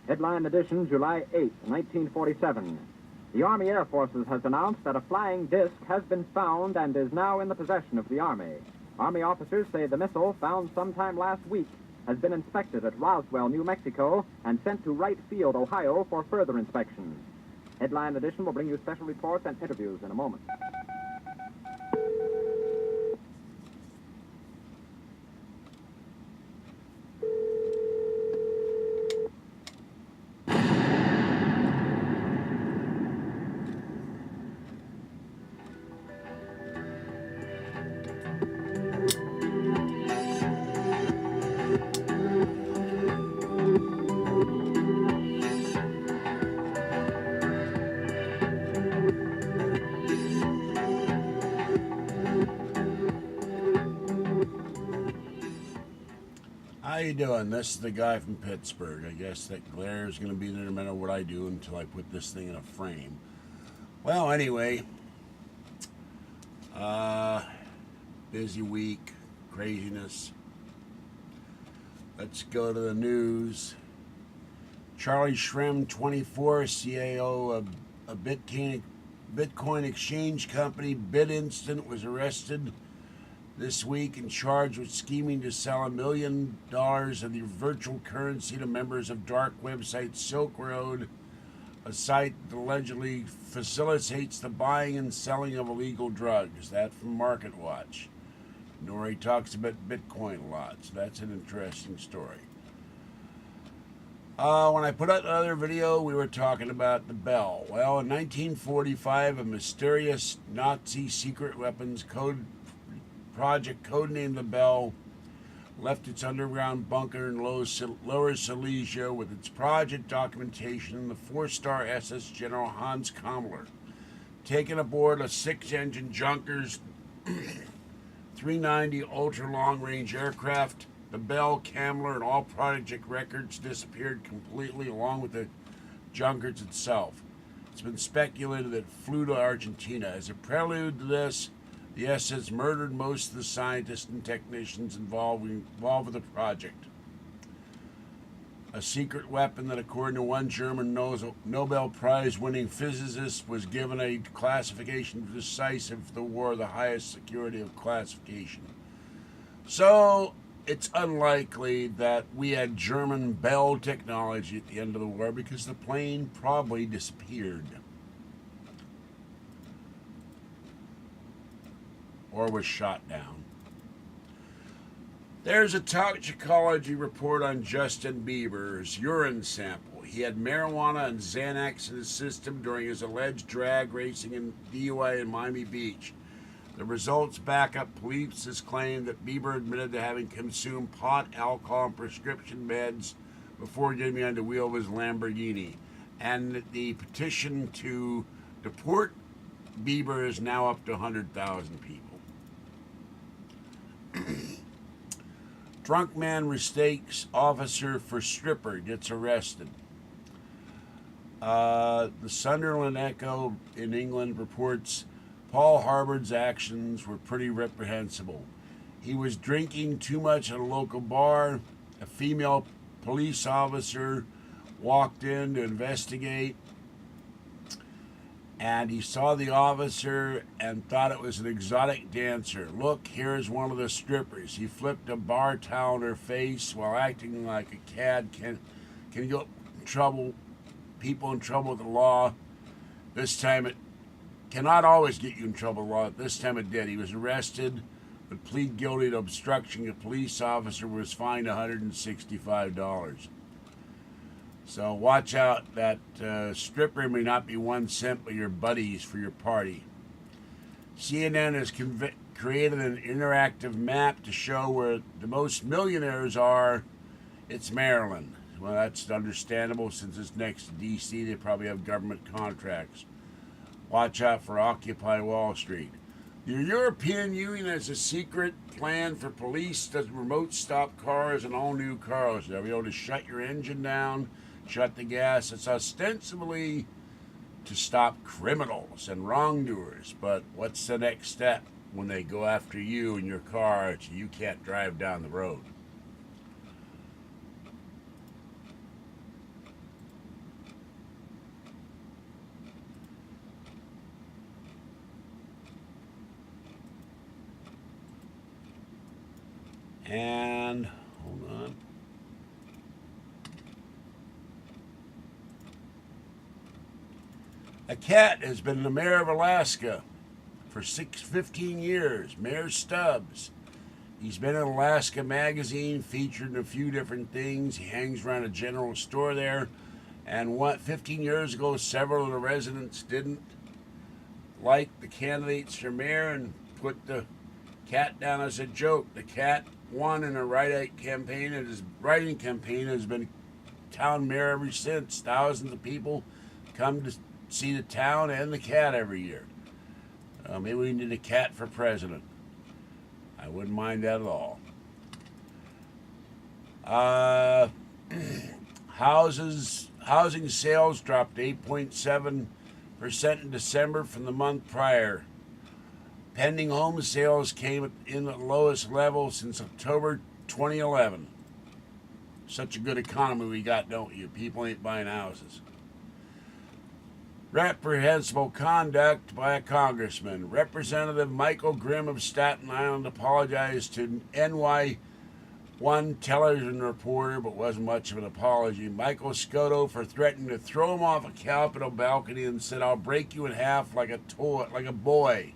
Headline edition, July 8, 1947. The Army Air Forces has announced that a flying disc has been found and is now in the possession of the Army. Army officers say the missile, found sometime last week, has been inspected at Roswell, New Mexico, and sent to Wright Field, Ohio, for further inspection. Headline edition will bring you special reports and interviews in a moment. How you doing? This is the guy from Pittsburgh. I guess that glare is going to be there no matter what I do until I put this thing in a frame. Well, anyway, busy week, craziness. Let's go to the news. Charlie Shrem, 24, CAO of a Bitcoin exchange company, BitInstant, was arrested this week and charged with scheming to sell $1 million of the virtual currency to members of dark website Silk Road, a site that allegedly facilitates the buying and selling of illegal drugs. That from MarketWatch. Nori talks about Bitcoin a lot, so that's an interesting story. When I put out the other video, we were talking about the Bell. Well, in 1945, a mysterious Nazi secret weapons project codenamed the Bell left its underground bunker in Lower Silesia with its project documentation in the 4-star SS General Hans Kammler. Taken aboard a 6-engine Junkers 390 ultra-long-range aircraft, the Bell, Kammler, and all project records disappeared completely along with the Junkers itself. It's been speculated that it flew to Argentina. As a prelude to this, the SS murdered most of the scientists and technicians involved with the project. A secret weapon that, according to one German Nobel Prize-winning physicist, was given a classification decisive for the war, the highest security of classification. So, it's unlikely that we had German Bell technology at the end of the war because the plane probably disappeared. Or was shot down. There's a toxicology report on Justin Bieber's urine sample. He had marijuana and Xanax in his system during his alleged drag racing and DUI in Miami Beach. The results back up police's claim that Bieber admitted to having consumed pot, alcohol, and prescription meds before getting behind the wheel of his Lamborghini. And the petition to deport Bieber is now up to 100,000 people. Drunk man mistakes officer for stripper, gets arrested. The Sunderland Echo in England reports Paul Harbord's actions were pretty reprehensible. He was drinking too much at a local bar. A female police officer walked in to investigate, and he saw the officer and thought it was an exotic dancer. Look, here's one of the strippers. He flipped a bar towel in her face while acting like a cad can get people in trouble with the law. This time it cannot always get you in trouble with the law. This time it did. He was arrested, but pleaded guilty to obstructing a police officer, was fined $165. So watch out, that stripper may not be 1 cent but your buddies for your party. CNN has created an interactive map to show where the most millionaires are. It's Maryland. Well, that's understandable since it's next to D.C. They probably have government contracts. Watch out for Occupy Wall Street. The European Union has a secret plan for police to remote stop cars and all new cars. They'll be able to shut your engine down, shut the gas. It's ostensibly to stop criminals and wrongdoers. But what's the next step when they go after you in your car so you can't drive down the road? And hold on. A cat has been the mayor of Alaska for 15 years. Mayor Stubbs. He's been in Alaska Magazine, featured in a few different things. He hangs around a general store there. And 15 years ago, several of the residents didn't like the candidates for mayor and put the cat down as a joke. The cat won in a write-in campaign, and his writing campaign has been town mayor ever since. Thousands of people come to see the town and the cat every year. Maybe we need a cat for president. I wouldn't mind that at all. Housing sales dropped 8.7% in December from the month prior. Pending home sales came in at the lowest level since October 2011. Such a good economy we got, don't you? People ain't buying houses. Reprehensible conduct by a congressman. Representative Michael Grimm of Staten Island apologized to NY1 television reporter, but wasn't much of an apology. Michael Scotto for threatening to throw him off a Capitol balcony and said, "I'll break you in half like a boy."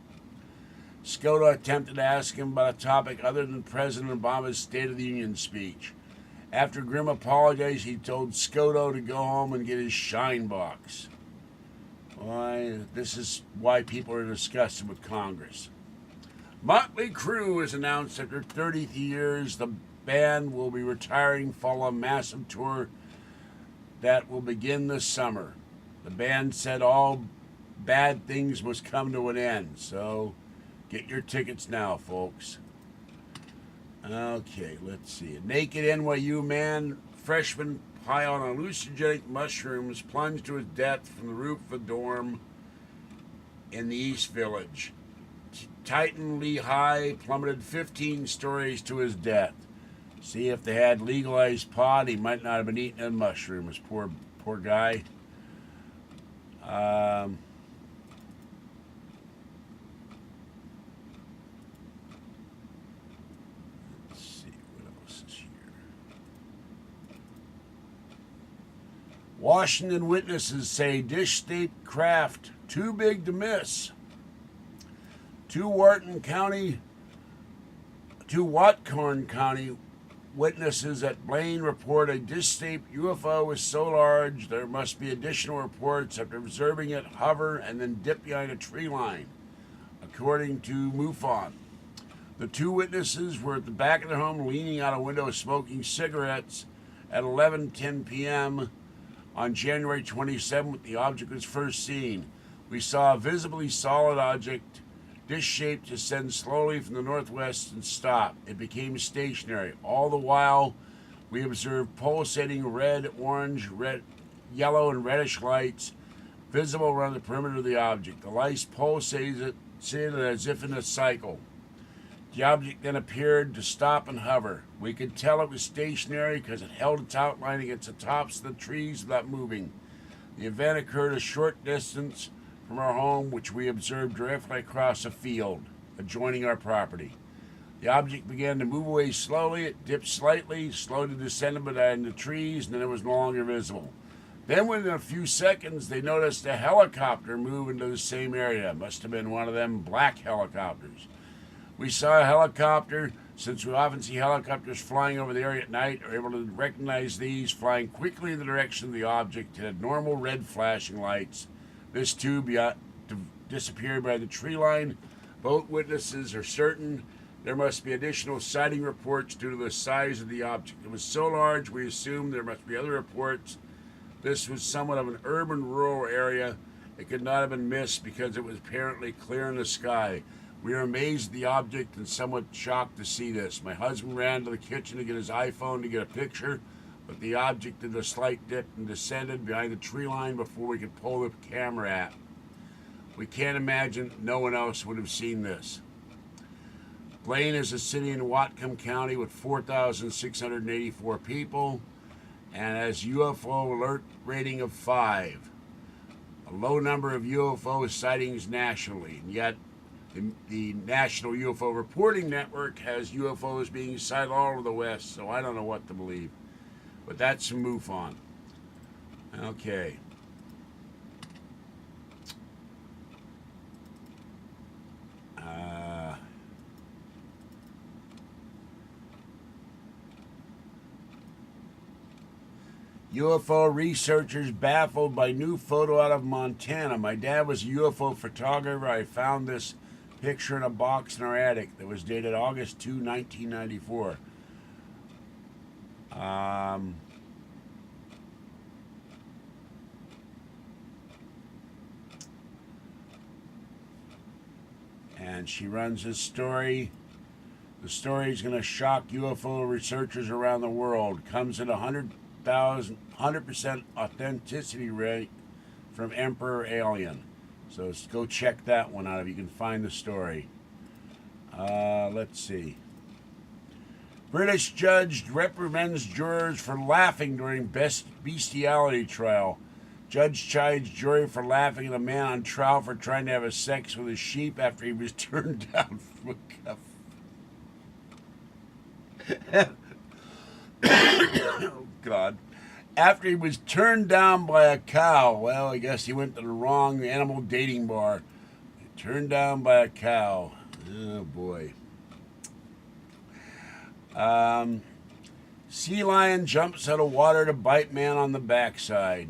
Scotto attempted to ask him about a topic other than President Obama's State of the Union speech. After Grimm apologized, he told Scotto to go home and get his shine box. Why, this is why people are disgusted with Congress. Motley Crue has announced after 30 years the band will be retiring following a massive tour that will begin this summer. The band said all bad things must come to an end, so get your tickets now, folks. Okay, let's see. A naked NYU man, freshman, high on hallucinogenic mushrooms, plunged to his death from the roof of a dorm in the East Village. Titan Lehigh plummeted 15 stories to his death. See, if they had legalized pot, he might not have been eating the mushrooms. Poor guy. Let's see, what else is here? Washington witnesses say dish-shaped craft too big to miss. Two Whatcom County witnesses at Blaine report a dish-shaped UFO was so large there must be additional reports after observing it hover and then dip behind a tree line, according to MUFON. The two witnesses were at the back of their home leaning out a window smoking cigarettes at 11:10 p.m. on January 27th when the object was first seen. We saw a visibly solid object, dish-shaped, descend slowly from the northwest and stop. It became stationary. All the while, we observed pulsating red, orange, red, yellow, and reddish lights visible around the perimeter of the object. The lights pulsated as if in a cycle. The object then appeared to stop and hover. We could tell it was stationary because it held its outline against the tops of the trees without moving. The event occurred a short distance from our home, which we observed directly across a field adjoining our property. The object began to move away slowly. It dipped slightly, slowly descended behind the trees, and then it was no longer visible. Then within a few seconds, they noticed a helicopter move into the same area. It must have been one of them black helicopters. We saw a helicopter. Since we often see helicopters flying over the area at night, are able to recognize these flying quickly in the direction of the object. It had normal red flashing lights. This too disappeared by the tree line. Both witnesses are certain there must be additional sighting reports due to the size of the object. It was so large, we assumed there must be other reports. This was somewhat of an urban rural area. It could not have been missed because it was apparently clear in the sky. We are amazed at the object and somewhat shocked to see this. My husband ran to the kitchen to get his iPhone to get a picture, but the object did a slight dip and descended behind the tree line before we could pull the camera at. We can't imagine no one else would have seen this. Blaine is a city in Whatcom County with 4,684 people and has UFO alert rating of 5. A low number of UFO sightings nationally, and yet The National UFO Reporting Network has UFOs being sighted all over the West, so I don't know what to believe. But that's some MUFON. Okay. UFO researchers baffled by new photo out of Montana. My dad was a UFO photographer. I found this picture in a box in our attic that was dated August 2, 1994. And she runs this story. The story is going to shock UFO researchers around the world. Comes at 100% authenticity rate from Emperor Alien. So go check that one out if you can find the story. Let's see. British judge reprimands jurors for laughing during bestiality trial. Judge chides jury for laughing at a man on trial for trying to have a sex with a sheep after he was turned down from a cuff. Oh, God. After he was turned down by a cow. Well, I guess he went to the wrong animal dating bar. Turned down by a cow. Oh, boy. Sea lion jumps out of water to bite man on the backside.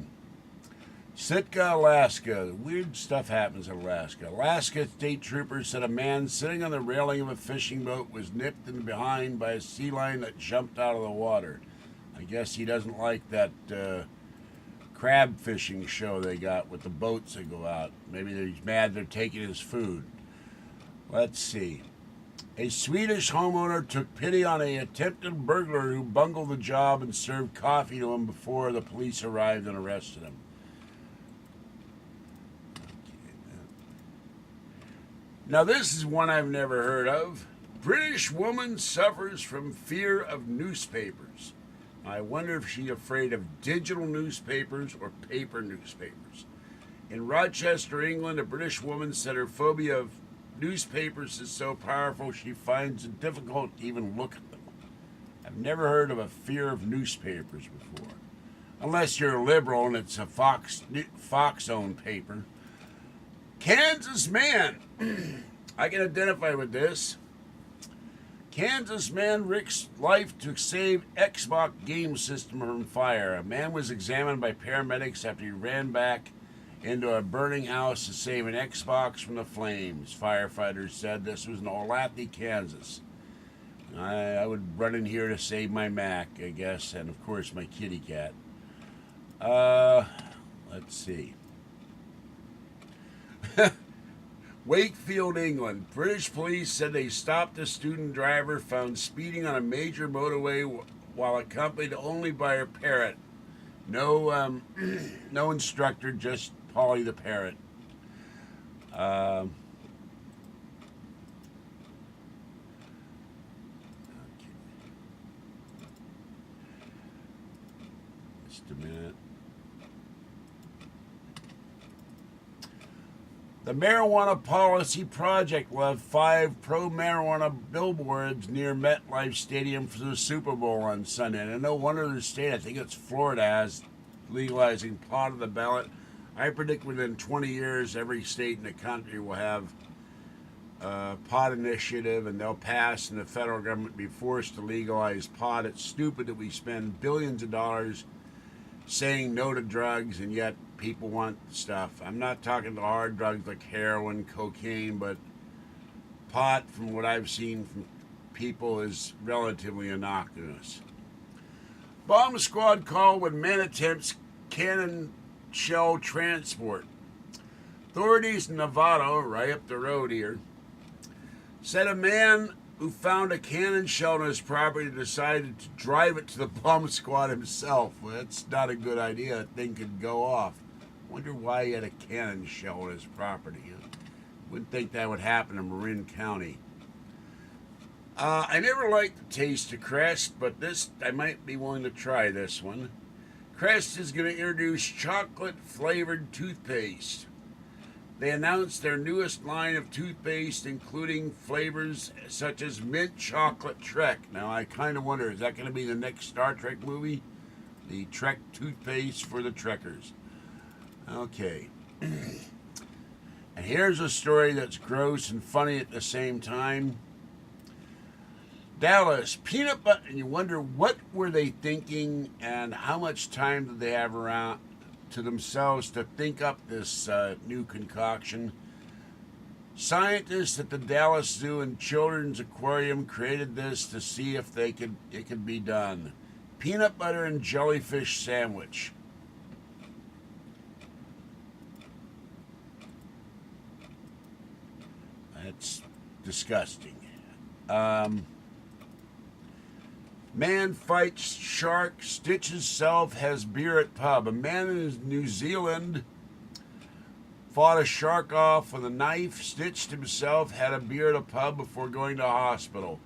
Sitka, Alaska. Weird stuff happens in Alaska. Alaska state troopers said a man sitting on the railing of a fishing boat was nipped in behind by a sea lion that jumped out of the water. I guess he doesn't like that crab fishing show they got with the boats that go out. Maybe he's mad they're taking his food. Let's see. A Swedish homeowner took pity on an attempted burglar who bungled the job and served coffee to him before the police arrived and arrested him. Now this is one I've never heard of. British woman suffers from fear of newspapers. I wonder if she's afraid of digital newspapers or paper newspapers. In Rochester, England, a British woman said her phobia of newspapers is so powerful she finds it difficult to even look at them. I've never heard of a fear of newspapers before. Unless you're a liberal and it's a Fox-owned paper. Kansas man. I can identify with this. Kansas man risks life to save Xbox game system from fire. A man was examined by paramedics after he ran back into a burning house to save an Xbox from the flames. Firefighters said this was in Olathe, Kansas. I would run in here to save my Mac, I guess, and of course my kitty cat. Let's see. Wakefield, England. British police said they stopped a student driver found speeding on a major motorway while accompanied only by her parrot. No, no instructor, just Polly the parrot. Okay. Just a minute. The Marijuana Policy Project will have 5 pro-marijuana billboards near MetLife Stadium for the Super Bowl on Sunday. And no wonder the state, I think it's Florida, has legalizing pot on the ballot. I predict within 20 years, every state in the country will have a pot initiative, and they'll pass, and the federal government be forced to legalize pot. It's stupid that we spend billions of dollars saying no to drugs, and yet people want stuff. I'm not talking the hard drugs like heroin, cocaine, but pot, from what I've seen from people, is relatively innocuous. Bomb squad call when man attempts cannon shell transport. Authorities in Nevada, right up the road here, said a man who found a cannon shell on his property decided to drive it to the bomb squad himself. Well, that's not a good idea. That thing could go off. Wonder why he had a cannon shell on his property. Wouldn't think that would happen in Marin County. I never liked the taste of Crest, but this, I might be willing to try this one. Crest is going to introduce chocolate-flavored toothpaste. They announced their newest line of toothpaste, including flavors such as mint chocolate Trek. Now, I kind of wonder, is that going to be the next Star Trek movie? The Trek toothpaste for the Trekkers. Okay. And here's a story that's gross and funny at the same time. Dallas, peanut butter, and you wonder what were they thinking and how much time did they have around to themselves to think up this new concoction. Scientists at the Dallas Zoo and Children's Aquarium created this to see if it could be done. Peanut butter and jellyfish sandwich. That's disgusting. Man fights shark, stitches self, has beer at pub. A man in New Zealand fought a shark off with a knife, stitched himself, had a beer at a pub before going to a hospital.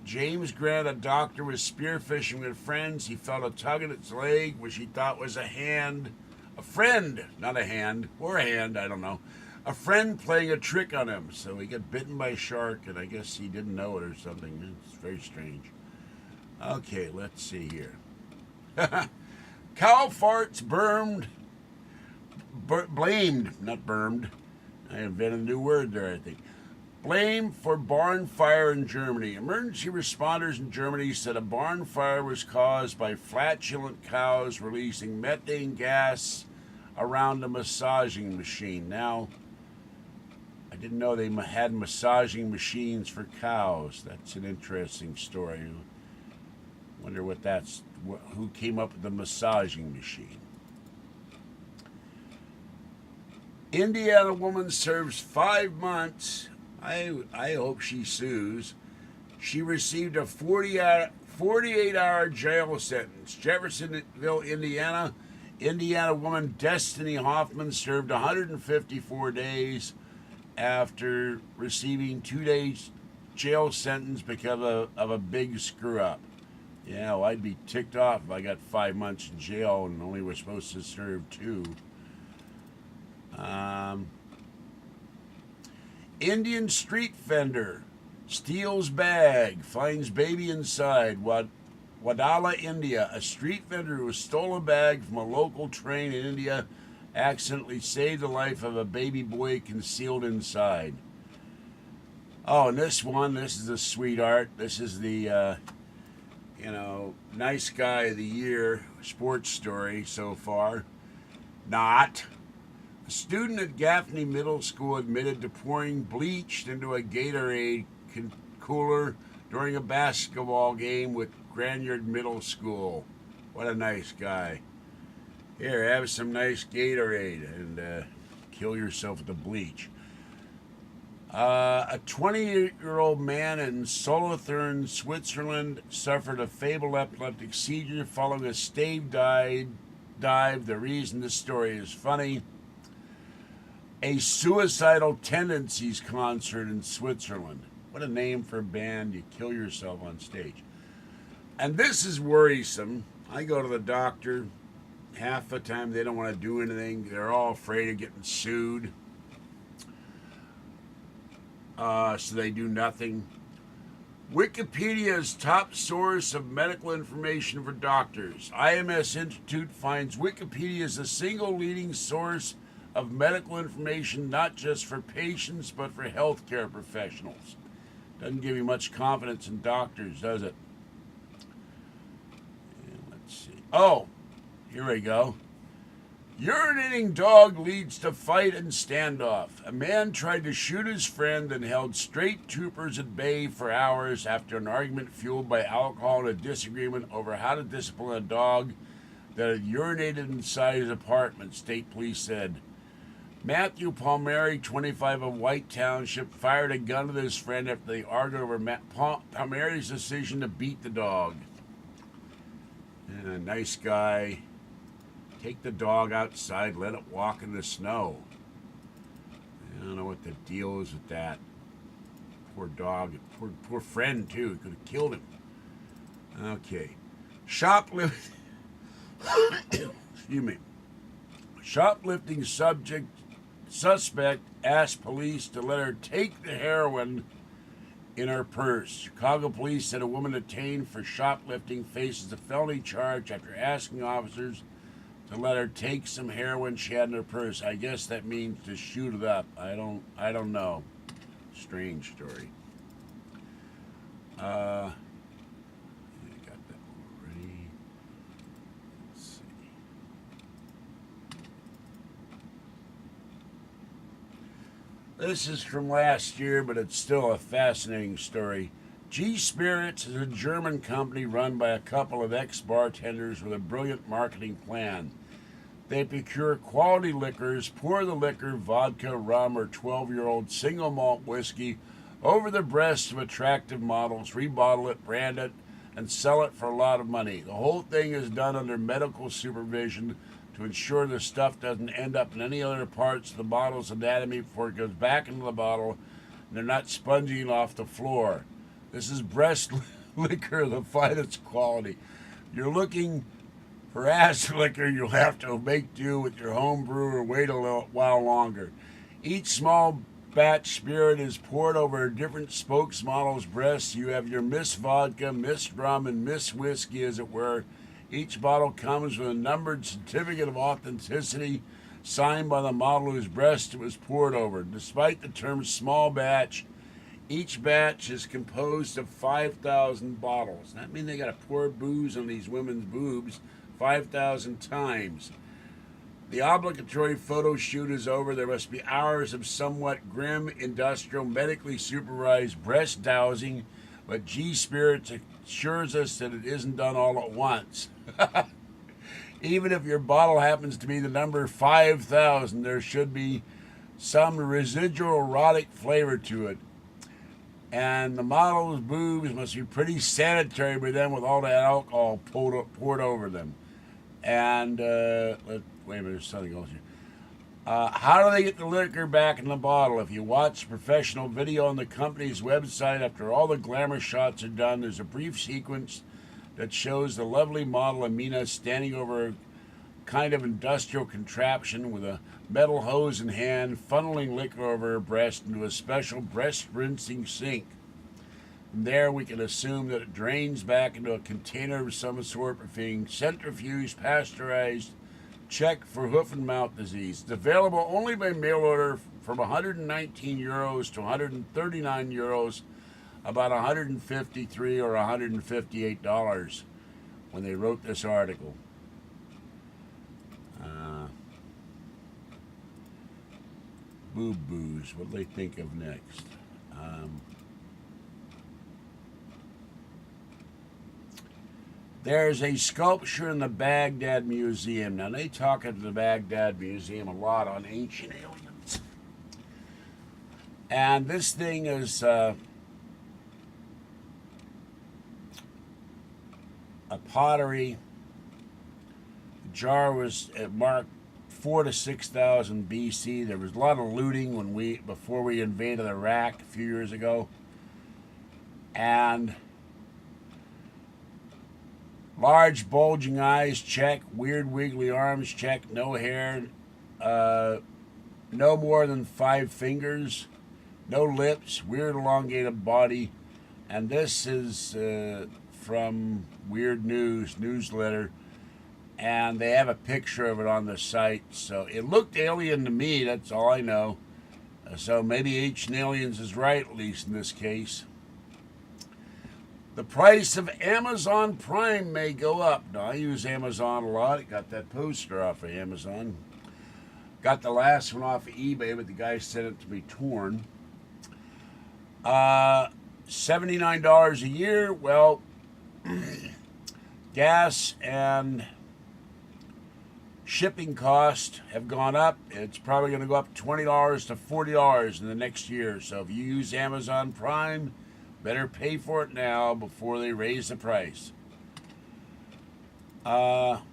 James Grant, a doctor, was spearfishing with friends. He felt a tug at its leg, which he thought was a hand. A friend, not a hand, or a hand, I don't know. A friend playing a trick on him. So he got bitten by a shark, and I guess he didn't know it or something. It's very strange. Okay, let's see here. Cow farts blamed, not burned. I invented a new word there, I think. Blamed for barn fire in Germany. Emergency responders in Germany said a barn fire was caused by flatulent cows releasing methane gas around a massaging machine. Now, I didn't know they had massaging machines for cows. That's an interesting story. Wonder what who came up with the massaging machine. Indiana woman serves 5 months. I hope she sues. She received a 48-hour jail sentence. Jeffersonville, Indiana. Indiana woman Destiny Hoffman served 154 days after receiving 2 days jail sentence because of a big screw up. Yeah, well, I'd be ticked off if I got 5 months in jail and only was supposed to serve 2. Indian street vendor steals bag, finds baby inside. Wadala, India. A street vendor who stole a bag from a local train in India accidentally saved the life of a baby boy concealed inside. Oh, and this is a sweetheart. This is the, nice guy of the year sports story so far. Not. A student at Gaffney Middle School admitted to pouring bleach into a Gatorade cooler during a basketball game with Granyard Middle School. What a nice guy. Here, have some nice Gatorade and kill yourself with the bleach. A 20-year-old man in Solothurn, Switzerland, suffered a fatal epileptic seizure following a stave dive. The reason this story is funny: a suicidal tendencies concert in Switzerland. What a name for a band. You kill yourself on stage. And this is worrisome. I go to the doctor. Half the time they don't want to do anything. They're all afraid of getting sued. So they do nothing. Wikipedia's top source of medical information for doctors. IMS Institute finds Wikipedia is the single leading source of medical information, not just for patients, but for healthcare professionals. Doesn't give you much confidence in doctors, does it? And let's see. Oh, here we go. Urinating dog leads to fight and standoff. A man tried to shoot his friend and held state troopers at bay for hours after an argument fueled by alcohol and a disagreement over how to discipline a dog that had urinated inside his apartment, state police said. Matthew Palmieri, 25 of White Township, fired a gun at his friend after they argued over Palmieri's decision to beat the dog. And a nice guy. Take the dog outside, let it walk in the snow. I don't know what the deal is with that. Poor dog, poor friend too. He could have killed him. Okay. Shoplifting subject suspect asked police to let her take the heroin in her purse. Chicago police said a woman detained for shoplifting faces a felony charge after asking officers to let her take some heroin she had in her purse. I guess that means to shoot it up. I don't know. Strange story. I got that already. Let's see. This is from last year, but it's still a fascinating story. G Spirits is a German company run by a couple of ex-bartenders with a brilliant marketing plan. They procure quality liquors, pour the liquor, vodka, rum, or 12-year-old single malt whiskey over the breasts of attractive models, rebottle it, brand it, and sell it for a lot of money. The whole thing is done under medical supervision to ensure the stuff doesn't end up in any other parts of the bottle's anatomy before it goes back into the bottle and they're not sponging off the floor. This is breast liquor of the finest quality. You're looking for ass liquor, you'll have to make do with your home brew or wait a little while longer. Each small batch spirit is poured over a different spokesmodel's breasts. You have your Miss Vodka, Miss Rum, and Miss Whiskey, as it were. Each bottle comes with a numbered certificate of authenticity signed by the model whose breast it was poured over. Despite the term small batch, each batch is composed of 5,000 bottles. That means they got to pour booze on these women's boobs 5,000 times. The obligatory photo shoot is over. There must be hours of somewhat grim, industrial, medically supervised breast dowsing, but G Spirits assures us that it isn't done all at once. Even if your bottle happens to be the number 5,000, there should be some residual erotic flavor to it. And the model's boobs must be pretty sanitary by then with all that alcohol poured over them. And, wait a minute, there's something else here. How do they get the liquor back in the bottle? If you watch professional video on the company's website, after all the glamour shots are done, there's a brief sequence that shows the lovely model Amina standing over a kind of industrial contraption with a metal hose in hand, funneling liquor over her breast into a special breast rinsing sink. From there, we can assume that it drains back into a container of some sort for being centrifuged, pasteurized, checked for hoof and mouth disease. It's available only by mail order from €119 to €139, about $153 or $158 when they wrote this article. Boob booze, what do they think of next? There's a sculpture in the Baghdad Museum. Now, they talk at the Baghdad Museum a lot on ancient aliens. And this thing is a pottery. The jar was marked 4,000 to 6,000 BC. There was a lot of looting before we invaded Iraq a few years ago. And large bulging eyes, check. Weird wiggly arms, check. No hair. No more than 5 fingers. No lips. Weird elongated body. And this is from Weird Newsletter. And they have a picture of it on the site. So it looked alien to me, that's all I know. So maybe Ancient Aliens is right, at least in this case. The price of Amazon Prime may go up. Now, I use Amazon a lot. I got that poster off of Amazon. Got the last one off of eBay, but the guy sent it to me torn. $79 a year. Well, gas and shipping costs have gone up. It's probably going to go up $20 to $40 in the next year. So if you use Amazon Prime, better pay for it now before they raise the price. Got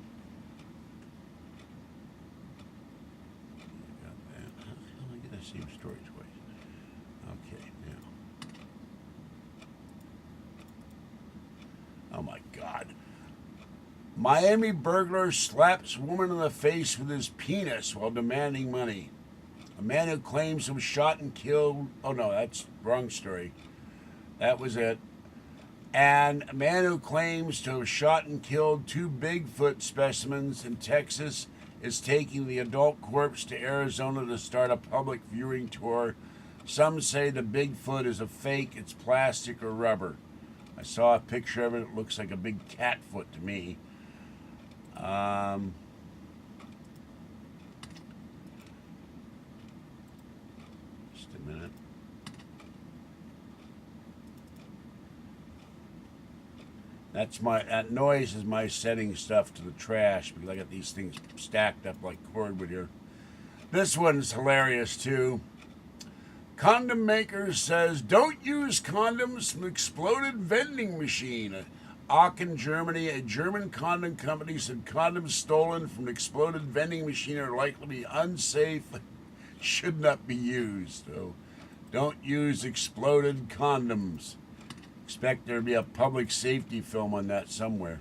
that. How am I get the same story twice? Okay, now. Oh my God. Miami burglar slaps woman in the face with his penis while demanding money. A man who claims he was shot and killed. Oh no, that's wrong story. That was it. And a man who claims to have shot and killed 2 Bigfoot specimens in Texas is taking the adult corpse to Arizona to start a public viewing tour. Some say the Bigfoot is a fake, it's plastic or rubber. I saw a picture of it, it looks like a big cat foot to me. Just a minute. That noise is my setting stuff to the trash because I got these things stacked up like cordwood here. This one's hilarious too. Condom maker says don't use condoms from exploded vending machine. Aachen, Germany, a German condom company said condoms stolen from an exploded vending machine are likely to be unsafe, should not be used. So don't use exploded condoms. Expect there to be a public safety film on that somewhere.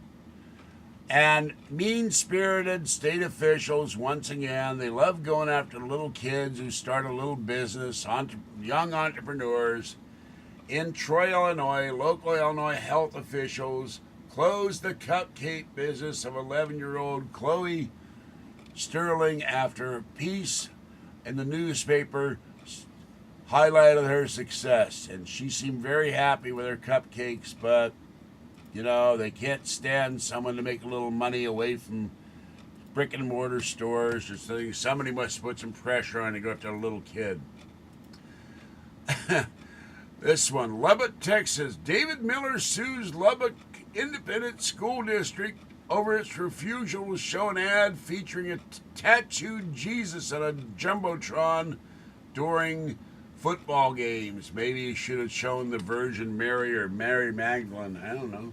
And mean-spirited state officials, once again, they love going after little kids who start a little business, young entrepreneurs. In Troy, Illinois, local Illinois health officials closed the cupcake business of 11-year-old Chloe Sterling after a piece in the newspaper highlighted her success, and she seemed very happy with her cupcakes, but you know, they can't stand someone to make a little money away from brick and mortar stores or something. Somebody must put some pressure on to go after a little kid. This one, Lubbock, Texas. David Miller sues Lubbock Independent School District over its refusal to show an ad featuring a tattooed Jesus on a jumbotron during football games. Maybe he should have shown the Virgin Mary or Mary Magdalene. I don't know.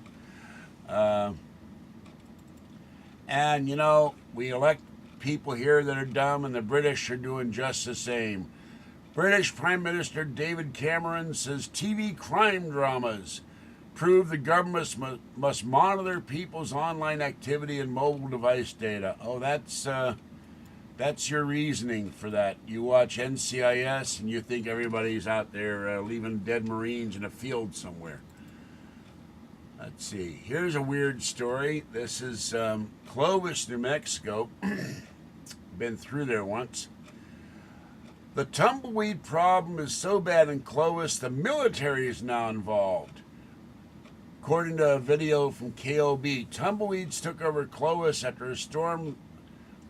And, you know, we elect people here that are dumb, and the British are doing just the same. British Prime Minister David Cameron says TV crime dramas prove the government must monitor people's online activity and mobile device data. Oh, that's your reasoning for that. You watch NCIS and you think everybody's out there leaving dead Marines in a field somewhere. Let's see. Here's a weird story. This is Clovis, New Mexico. Been through there once. The tumbleweed problem is so bad in Clovis, the military is now involved. According to a video from KOB, tumbleweeds took over Clovis after a storm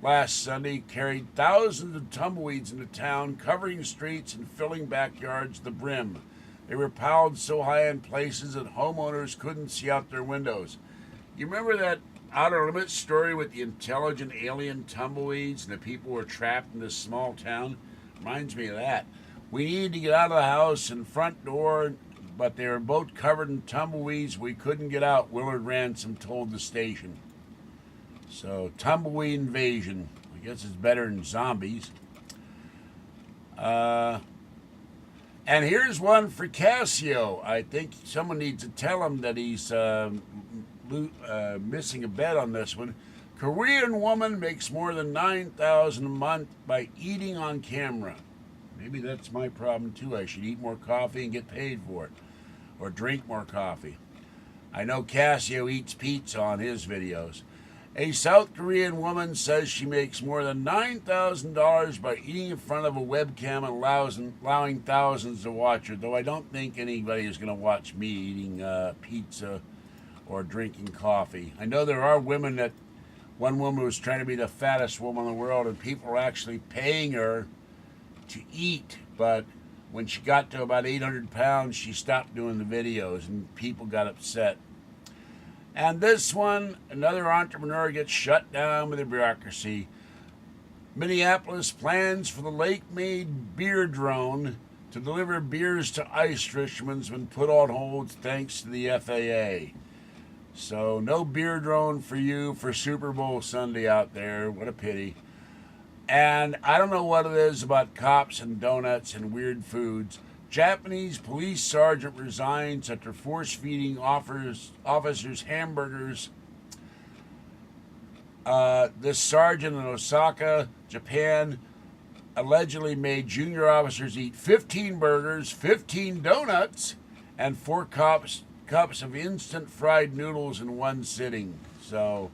last Sunday carried thousands of tumbleweeds into town, covering streets and filling backyards to the brim. They were piled so high in places that homeowners couldn't see out their windows. You remember that Outer Limits story with the intelligent alien tumbleweeds and the people were trapped in this small town? Reminds me of that. We needed to get out of the house and front door, but they were both covered in tumbleweeds. We couldn't get out, Willard Ransom told the station. So, tumbleweed invasion. I guess it's better than zombies. And here's one for Casio. I think someone needs to tell him that he's missing a bet on this one. Korean woman makes more than $9,000 a month by eating on camera. Maybe that's my problem too. I should eat more coffee and get paid for it. Or drink more coffee. I know Casio eats pizza on his videos. A South Korean woman says she makes more than $9,000 by eating in front of a webcam and allowing thousands to watch her, though I don't think anybody is going to watch me eating pizza or drinking coffee. I know there are women that, one woman was trying to be the fattest woman in the world, and people were actually paying her to eat, but when she got to about 800 pounds, she stopped doing the videos, and people got upset. And this one, another entrepreneur gets shut down with the bureaucracy. Minneapolis plans for the lake-made beer drone to deliver beers to ice fishermen has been put on hold thanks to the FAA. So no beer drone for you for Super Bowl Sunday out there. What a pity. And I don't know what it is about cops and donuts and weird foods. Japanese police sergeant resigns after force-feeding officers hamburgers. This sergeant in Osaka, Japan, allegedly made junior officers eat 15 burgers, 15 donuts, and 4 cups of instant fried noodles in one sitting. So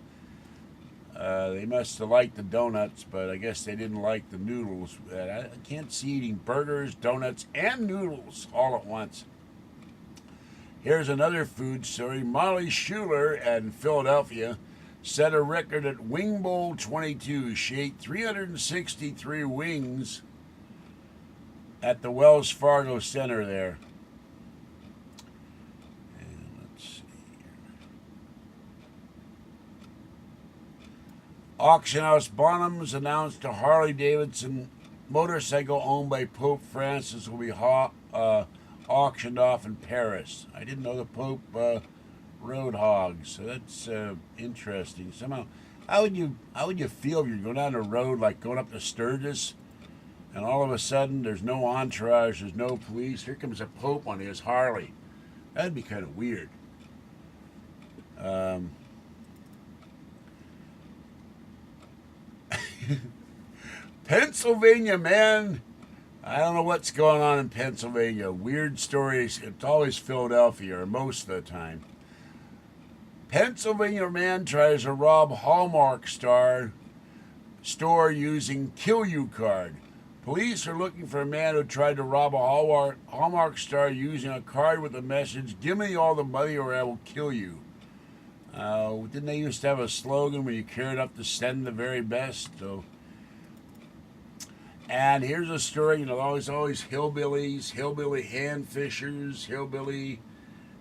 they must have liked the donuts, but I guess they didn't like the noodles. I can't see eating burgers, donuts, and noodles all at once. Here's another food story. Molly Schuler in Philadelphia set a record at Wing Bowl 22. She ate 363 wings at the Wells Fargo Center there. And let's see here. Auction House Bonhams announced a Harley-Davidson motorcycle owned by Pope Francis will be auctioned off in Paris. I didn't know the Pope rode hogs, so that's interesting. Somehow, how would you feel if you're going down the road, like going up to Sturgis, and all of a sudden there's no entourage, there's no police, here comes a Pope on his Harley? That'd be kind of weird. Pennsylvania man, I don't know what's going on in Pennsylvania. Weird stories. It's always Philadelphia, or most of the time. Pennsylvania man tries to rob Hallmark store using Kill You card. Police are looking for a man who tried to rob a Hallmark store using a card with the message, "Give me all the money or I will kill you." Didn't they used to have a slogan when you cared up to send the very best? So, and here's a story, always hillbillies, hillbilly hand fishers, hillbilly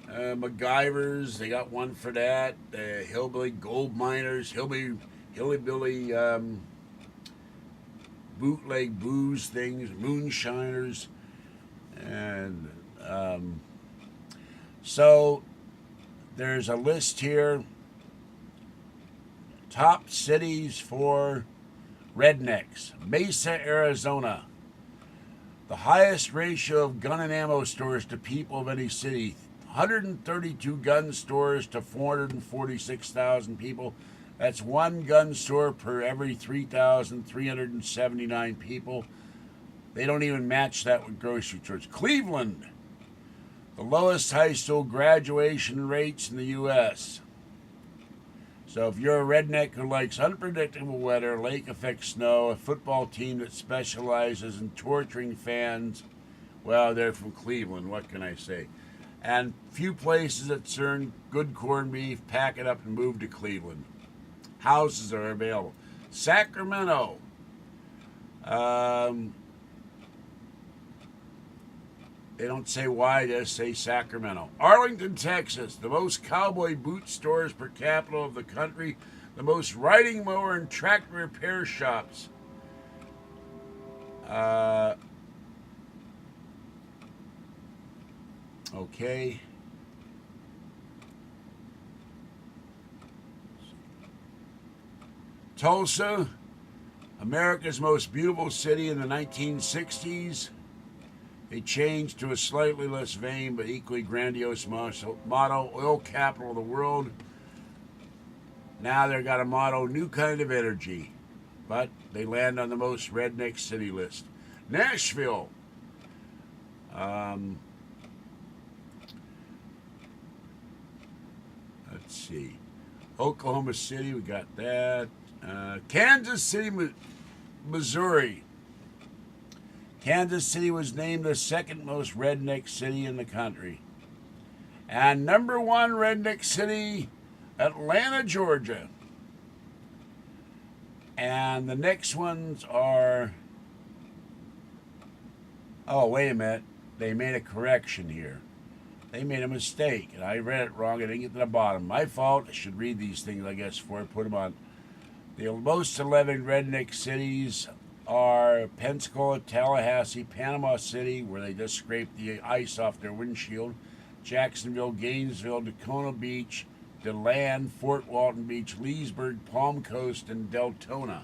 MacGyvers. They got one for that. Hillbilly gold miners, hillbilly bootleg booze things, moonshiners. And so there's a list here. Top cities for rednecks. Mesa, Arizona. The highest ratio of gun and ammo stores to people of any city. 132 gun stores to 446,000 people. That's one gun store per every 3,379 people. They don't even match that with grocery stores. Cleveland, the lowest high school graduation rates in the U.S. So if you're a redneck who likes unpredictable weather, lake effect snow, a football team that specializes in torturing fans, well, they're from Cleveland. What can I say? And few places that serve good corned beef, pack it up and move to Cleveland. Houses are available. Sacramento. They don't say why, they just say Sacramento. Arlington, Texas. The most cowboy boot stores per capita of the country. The most riding mower and tractor repair shops. Okay. Tulsa, America's most beautiful city in the 1960s. They changed to a slightly less vain but equally grandiose motto, oil capital of the world. Now they've got a motto, new kind of energy. But they land on the most redneck city list. Nashville. Let's see. Oklahoma City, we got that. Kansas City, Missouri. Kansas City was named the second most redneck city in the country. And number one redneck city, Atlanta, Georgia. And the next ones are... Oh, wait a minute. They made a correction here. They made a mistake, and I read it wrong. I didn't get to the bottom. My fault. I should read these things, I guess, before I put them on. The most 11 redneck cities are Pensacola, Tallahassee, Panama City, where they just scraped the ice off their windshield, Jacksonville, Gainesville, Daytona Beach, DeLand, Fort Walton Beach, Leesburg, Palm Coast, and Deltona.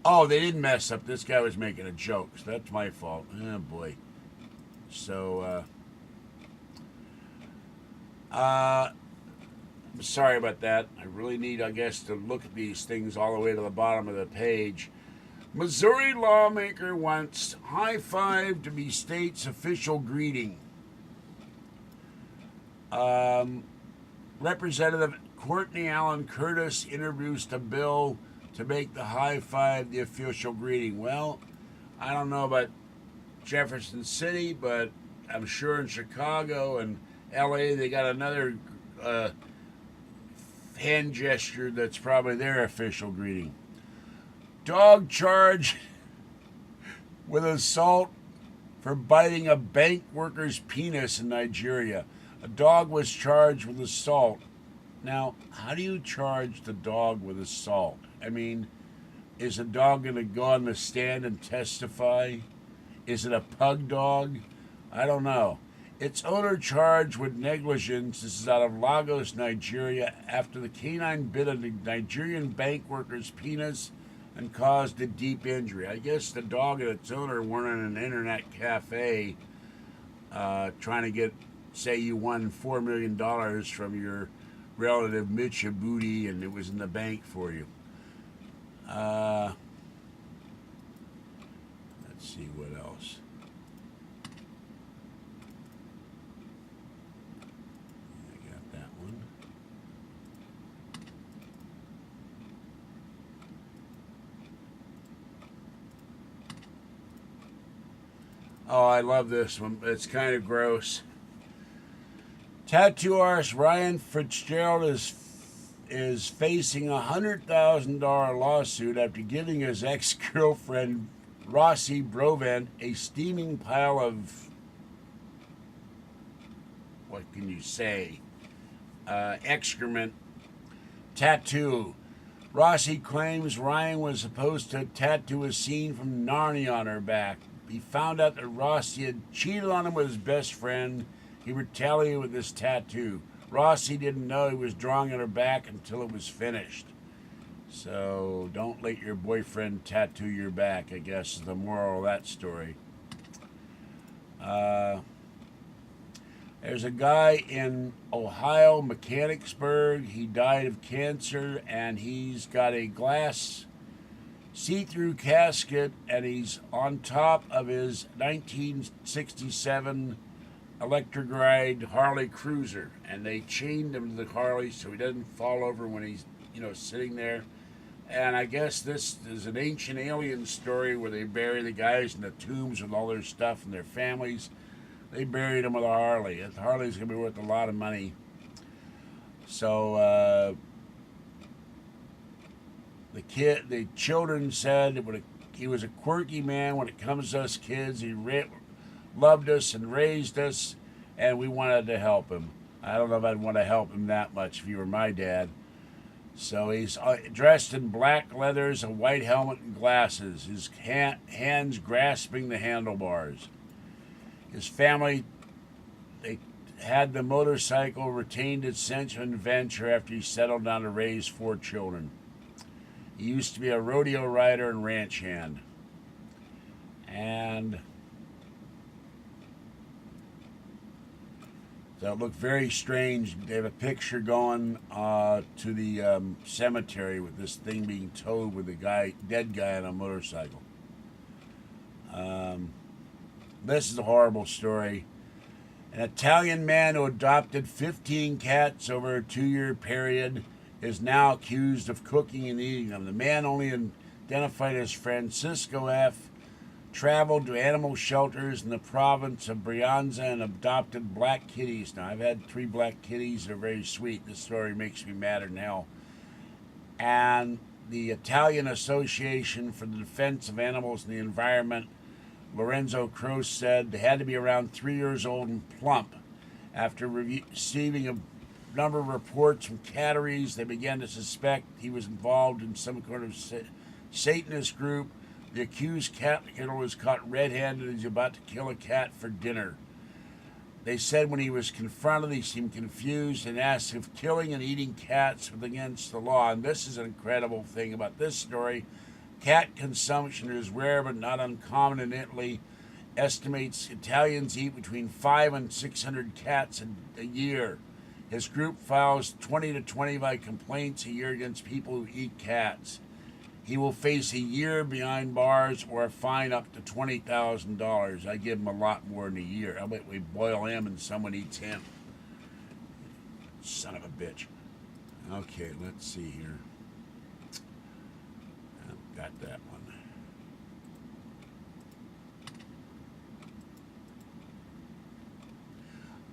Oh, they didn't mess up. This guy was making a joke, so that's my fault. Oh, boy. So, I'm sorry about that. I really need, I guess, to look at these things all the way to the bottom of the page. Missouri lawmaker wants high five to be state's official greeting. Representative Courtney Allen Curtis introduced a bill to make the high five the official greeting. Well, I don't know about Jefferson City, but I'm sure in Chicago and LA they got another hand gesture that's probably their official greeting. Dog charged with assault for biting a bank worker's penis in Nigeria. A dog was charged with assault. Now, how do you charge the dog with assault? I mean, is a dog going to go on the stand and testify? Is it a pug dog? I don't know. Its owner charged with negligence. This is out of Lagos, Nigeria, after the canine bit a Nigerian bank worker's penis and caused a deep injury. I guess the dog and its owner weren't in an internet cafe trying to get, say you won $4 million from your relative Mitch Abudi and it was in the bank for you. Let's see what else. I got that one. Oh, I love this one. It's kind of gross. Tattoo artist Ryan Fitzgerald is facing a $100,000 lawsuit after giving his ex-girlfriend Rossi Brovent a steaming pile of, what can you say, excrement tattoo. Rossi claims Ryan was supposed to tattoo a scene from Narnia on her back. He found out that Rossi had cheated on him with his best friend. He retaliated with this tattoo. Rossi didn't know he was drawing on her back until it was finished. So don't let your boyfriend tattoo your back, I guess is the moral of that story. There's a guy in Ohio, Mechanicsburg. He died of cancer, and he's got a glass see-through casket, and he's on top of his 1967 electric ride Harley Cruiser, and they chained him to the Harley so he doesn't fall over when he's, sitting there. And I guess this is an ancient alien story where they bury the guys in the tombs with all their stuff and their families. They buried him with a Harley. The Harley's going to be worth a lot of money. So the children said he was a quirky man when it comes to us kids. He loved us and raised us, and we wanted to help him. I don't know if I'd want to help him that much if you were my dad. So he's dressed in black leathers, a white helmet, and glasses. His hands grasping the handlebars. His family, they had the motorcycle, retained its sense of adventure after he settled down to raise 4 children. He used to be a rodeo rider and ranch hand. And so it looked very strange. They have a picture going to the cemetery with this thing being towed with a dead guy on a motorcycle. This is a horrible story. An Italian man who adopted 15 cats over a 2-year period is now accused of cooking and eating them. The man, only identified as Francisco F., traveled to animal shelters in the province of Brianza and adopted black kitties. Now, I've had 3 black kitties. They're very sweet. This story makes me madder than hell. And the Italian Association for the Defense of Animals and the Environment, Lorenzo Croce, said they had to be around 3 years old and plump. After receiving a number of reports from catteries, they began to suspect he was involved in some kind of Satanist group. The accused cat killer was caught red-handed as he was about to kill a cat for dinner. They said when he was confronted, he seemed confused and asked if killing and eating cats was against the law. And this is an incredible thing about this story. Cat consumption is rare but not uncommon in Italy. Estimates Italians eat between 500 and 600 cats a year. His group files 20 to 25 complaints a year against people who eat cats. he will face a year behind bars or a fine up to $20,000. I give him a lot more than a year. I bet we boil him and someone eats him. Son of a bitch. Okay, let's see here. I've got that one.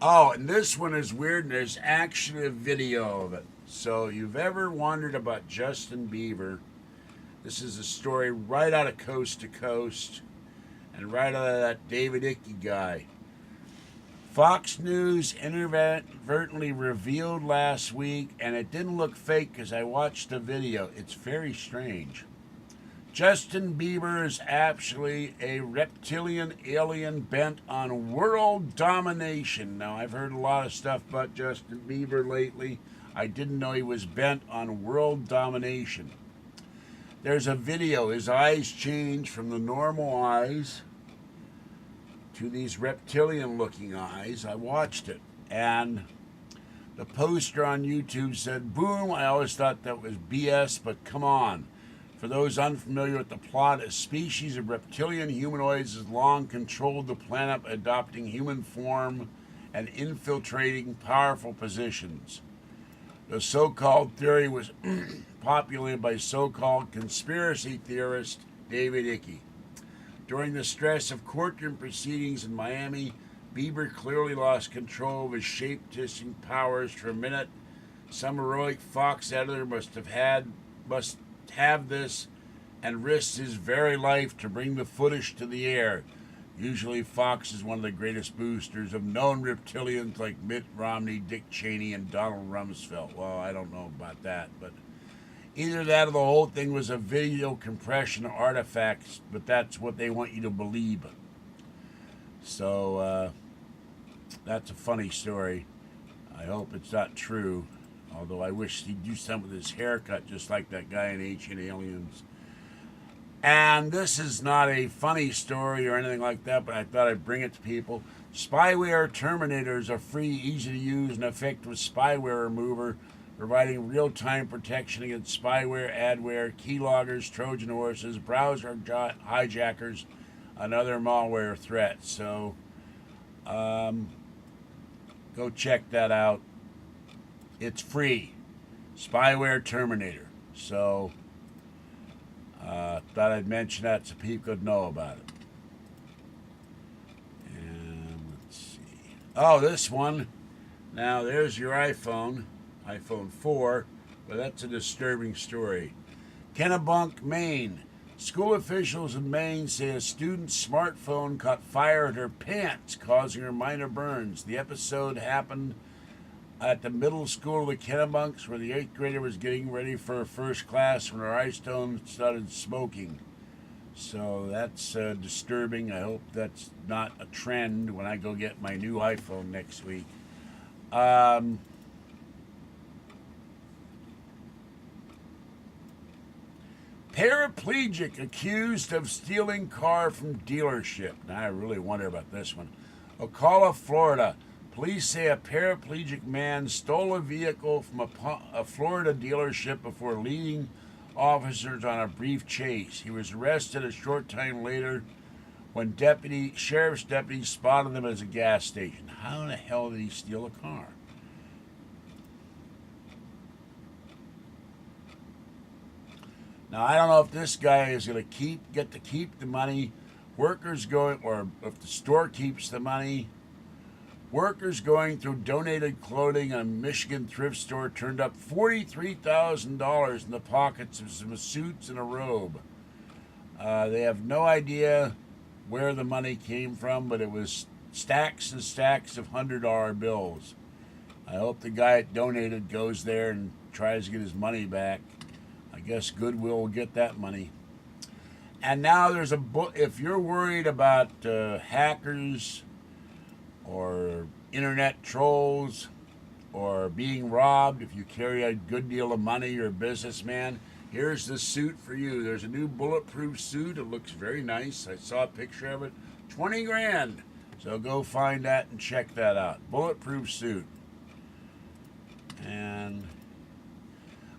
Oh, and this one is weird, and there's actually a video of it. So, you've ever wondered about Justin Bieber? This is a story right out of Coast to Coast, and right out of that David Icke guy. Fox News inadvertently revealed last week, and it didn't look fake because I watched the video. It's very strange. Justin Bieber is actually a reptilian alien bent on world domination. Now, I've heard a lot of stuff about Justin Bieber lately. I didn't know he was bent on world domination. There's a video. His eyes change from the normal eyes to these reptilian-looking eyes. I watched it, and the poster on YouTube said, boom. I always thought that was BS, but come on. For those unfamiliar with the plot, a species of reptilian humanoids has long controlled the planet, adopting human form and infiltrating powerful positions. The so-called theory was populated by so-called conspiracy theorist David Icke. During the stress of courtroom proceedings in Miami, Bieber clearly lost control of his shape-shifting powers for a minute. Some heroic Fox editor must have this and risked his very life to bring the footage to the air. Usually Fox is one of the greatest boosters of known reptilians like Mitt Romney, Dick Cheney, and Donald Rumsfeld. Well, I don't know about that, but either that or the whole thing was a video compression artifact, but that's what they want you to believe. So, that's a funny story. I hope it's not true. Although I wish he'd do something with his haircut just like that guy in Ancient Aliens. And this is not a funny story or anything like that, but I thought I'd bring it to people. Spyware Terminator is a free, easy-to-use, and effective spyware remover, providing real-time protection against spyware, adware, keyloggers, Trojan horses, browser hijackers, and other malware threats. So, go check that out. It's free. Spyware Terminator. So, thought I'd mention that so people could know about it. And let's see. Oh, this one. Now, there's your iPhone 4, but that's a disturbing story. Kennebunk, Maine. School officials in Maine say a student's smartphone caught fire at her pants, causing her minor burns. The episode happened at the middle school of the Kennebunks, where the 8th grader was getting ready for her first class when her iPhone started smoking. So that's disturbing. I hope that's not a trend when I go get my new iPhone next week. Paraplegic accused of stealing car from dealership. Now I really wonder about this one. Ocala, Florida. Police say a paraplegic man stole a vehicle from a Florida dealership before leading officers on a brief chase. He was arrested a short time later when sheriff's deputies spotted him at a gas station. How in the hell did he steal a car? Now, I don't know if this guy is going to get to keep the money. Workers going, or if the store keeps the money. Workers going through donated clothing in a Michigan thrift store turned up $43,000 in the pockets of some suits and a robe. They have no idea where the money came from, but it was stacks and stacks of $100 bills. I hope the guy that donated goes there and tries to get his money back. I guess Goodwill will get that money. And now there's a book. If you're worried about hackers or internet trolls or being robbed, if you carry a good deal of money, you're a businessman, here's the suit for you. There's a new bulletproof suit. It looks very nice. I saw a picture of it. 20 grand. So go find that and check that out. Bulletproof suit. And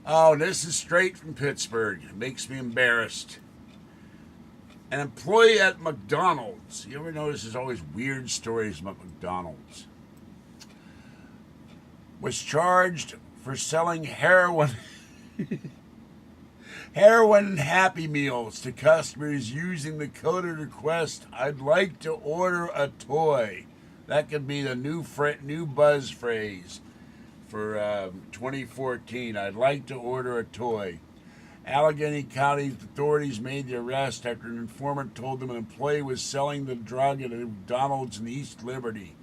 Oh, this is straight from Pittsburgh. It makes me embarrassed. An employee at McDonald's. You ever notice there's always weird stories about McDonald's? Was charged for selling heroin Happy Meals to customers using the coded request, "I'd like to order a toy." That could be the new buzz phrase for 2014. I'd like to order a toy. Allegheny County authorities made the arrest after an informant told them an employee was selling the drug at a McDonald's in East Liberty.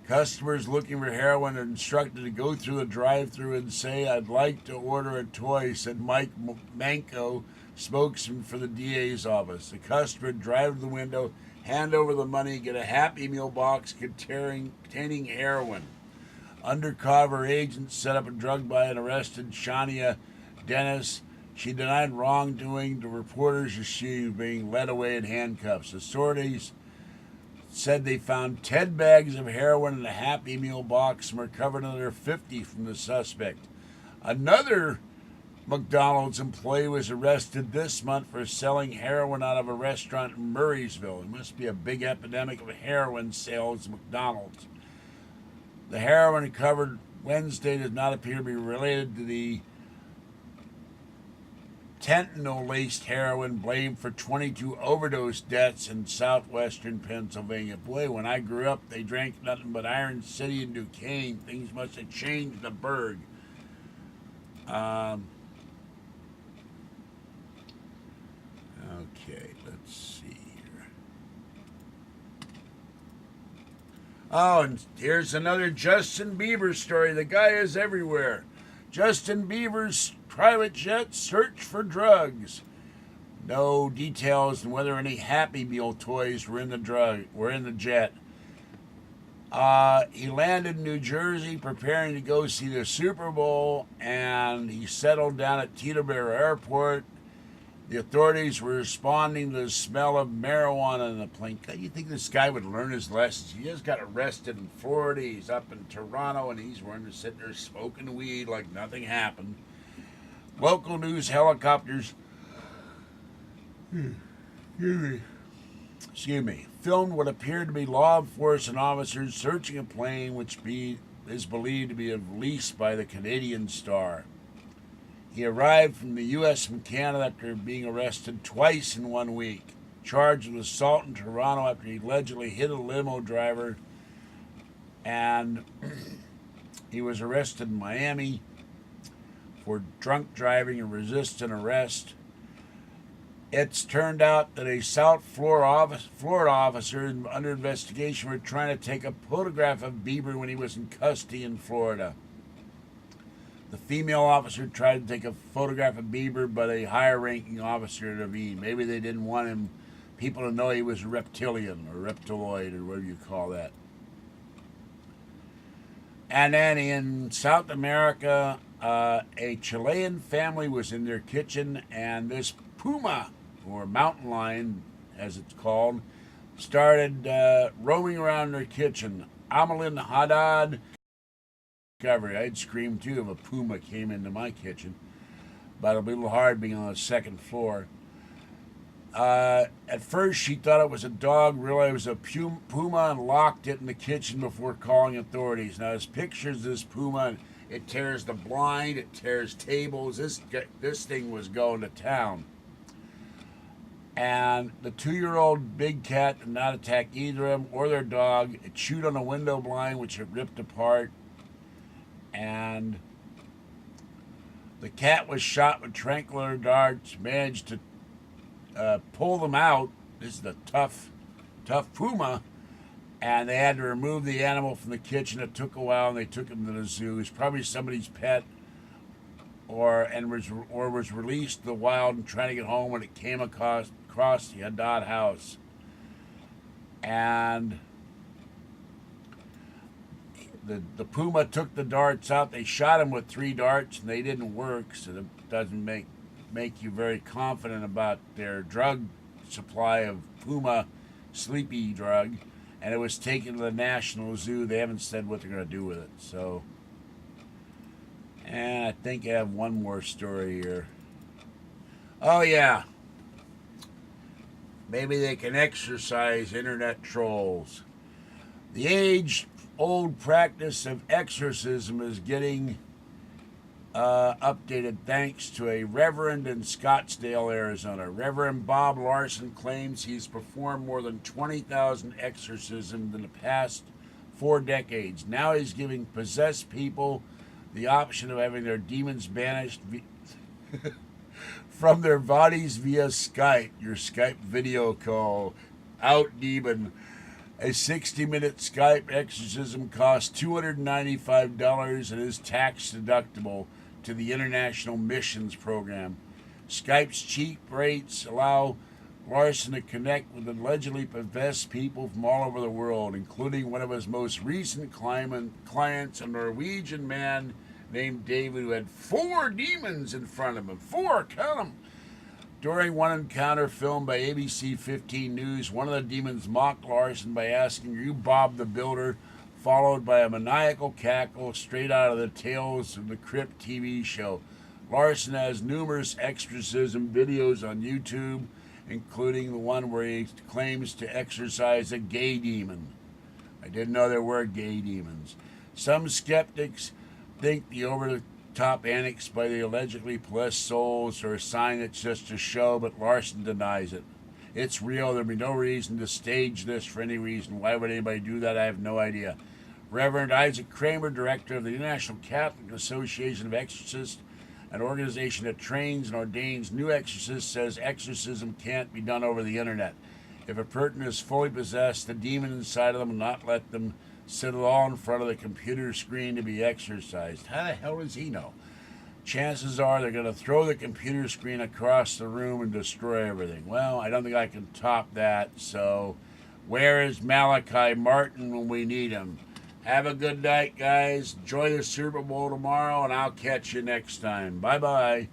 Customers looking for heroin are instructed to go through the drive-thru and say, "I'd like to order a toy," said Mike Manco, spokesman for the DA's office. The customer would drive to the window, hand over the money, get a Happy Meal box containing heroin. Undercover agents set up a drug buy and arrested Shania Dennis. She denied wrongdoing to reporters as she was being led away in handcuffs. Authorities said they found 10 bags of heroin in a Happy Meal box and recovered another 50 from the suspect. Another McDonald's employee was arrested this month for selling heroin out of a restaurant in Murraysville. There must be a big epidemic of heroin sales at McDonald's. The heroin recovered Wednesday does not appear to be related to the fentanyl-laced heroin blamed for 22 overdose deaths in southwestern Pennsylvania. Boy, when I grew up, they drank nothing but Iron City and Duquesne. Things must have changed the burg. Okay, let's see here. Oh, and here's another Justin Bieber story. The guy is everywhere. Justin Bieber's private jet search for drugs. No details on whether any Happy Meal toys were in the jet. He landed in New Jersey preparing to go see the Super Bowl, and he settled down at Teterboro Airport. The authorities were responding to the smell of marijuana in the plane. God, you think this guy would learn his lessons? He just got arrested in Florida. He's up in Toronto, and he's sitting there smoking weed like nothing happened. Local news helicopters filmed what appeared to be law enforcement officers searching a plane which is believed to be leased by the Canadian star. He arrived from the U.S. from Canada after being arrested twice in 1 week, charged with assault in Toronto after he allegedly hit a limo driver, and he was arrested in Miami for drunk driving and resisting arrest. It's turned out that a South Florida officer under investigation were trying to take a photograph of Bieber when he was in custody in Florida. The female officer tried to take a photograph of Bieber, but a higher-ranking officer intervened. Maybe they didn't want people to know he was a reptilian or reptiloid or whatever you call that. And then in South America, a Chilean family was in their kitchen, and this puma, or mountain lion, as it's called, started roaming around their kitchen. Amelin Haddad discovery. I'd scream too if a puma came into my kitchen, but it'll be a little hard being on the second floor. At first, she thought it was a dog, realized it was a puma, and locked it in the kitchen before calling authorities. Now, there's pictures of this puma. It tears the blind, it tears tables. This thing was going to town. And the 2-year-old big cat did not attack either of them or their dog. It chewed on a window blind, which it ripped apart. And the cat was shot with tranquilizer darts, managed to pull them out. This is a tough puma. And they had to remove the animal from the kitchen. It took a while, and they took him to the zoo. He's probably somebody's pet, or was released to the wild and trying to get home when it came across the Haddad house. And the puma took the darts out. They shot him with 3 darts, and they didn't work, so that doesn't make you very confident about their drug supply of puma sleepy drug. And it was taken to the National Zoo. They haven't said what they're going to do with it. So And I think I have one more story here. Oh, yeah. Maybe they can exorcise internet trolls. The age-old practice of exorcism is getting updated thanks to a reverend in Scottsdale, Arizona. Reverend Bob Larson claims he's performed more than 20,000 exorcisms in the past 4 decades. Now he's giving possessed people the option of having their demons banished from their bodies via Skype, your Skype video call. Out demon. A 60-minute Skype exorcism costs $295 and is tax deductible to the International Missions Program. Skype's cheap rates allow Larson to connect with allegedly possessed people from all over the world, including one of his most recent clients, a Norwegian man named David, who had 4 demons in front of him. 4, count them. During one encounter filmed by ABC 15 News, one of the demons mocked Larson by asking, "Are you Bob the Builder?" followed by a maniacal cackle straight out of the Tales of the Crypt TV show. Larson has numerous exorcism videos on YouTube, including the one where he claims to exorcise a gay demon. I didn't know there were gay demons. Some skeptics think the over-the-top antics by the allegedly possessed souls are a sign it's just a show, but Larson denies it. It's real. There'd be no reason to stage this for any reason. Why would anybody do that? I have no idea. Reverend Isaac Kramer, director of the International Catholic Association of Exorcists, an organization that trains and ordains new exorcists, says exorcism can't be done over the internet. If a person is fully possessed, the demon inside of them will not let them sit all in front of the computer screen to be exorcised. How the hell does he know? Chances are they're going to throw the computer screen across the room and destroy everything. Well, I don't think I can top that, so where is Malachi Martin when we need him? Have a good night, guys. Enjoy the Super Bowl tomorrow, and I'll catch you next time. Bye-bye.